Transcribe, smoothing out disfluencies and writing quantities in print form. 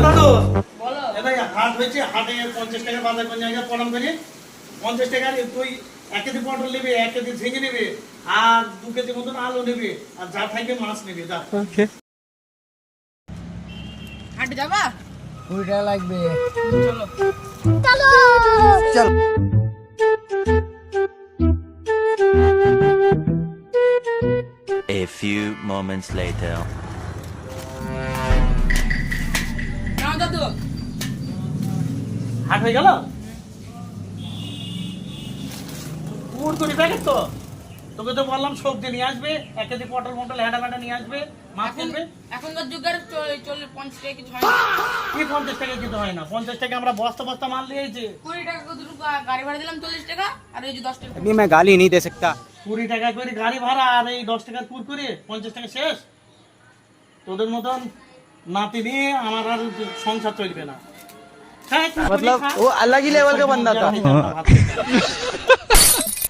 দাদু বলো। ভাই হাট হয়েছে, হাটে 50 টাকা বাজার কোন জায়গায় প্রণাম করি। 50 টাকার তুই 1 কেজি পটল নেবে, 1 কেজি ঝিঙে নেবে, আর 2 কেজি মতন আলু নেবে, আর যা থাকবে মাছ নেবে। যা ওকে। হাঁটে যাবা? 20 টাকা লাগবে। চলো। চল। A few moments later. নাও দাদু। হাট হয়ে গেল। কুড়কুড়ি প্যাকেট তো, তোকে তো বললাম সবজি নিয়ে আসবে, 1 কেজি পটল মটল হেঁটা মেটা নিয়ে আসবে, মাছ কিনবে। এখনকার যুগের 50 টাকা কিছু হয় না। কি 50 টাকা কিছু হয় না? 50 টাকা আমরা বস্তা বস্তা মাল দিয়েছি। 20 টাকা দুটো গাড়ি ভাড়া দিলাম 40 টাকা, আর এই যে 10 টাকা। अभी मैं गाली नहीं दे सकता। 20 টাকা করে গাড়ি ভাড়া, আর এই 10 টাকার কুড়কুড়ি, 50 টাকা শেষ। তোদের মতন নাতি নিয়ে আমার আর সংসার চলবে না। मतलब वो अलग ही लेवल का बंदा था।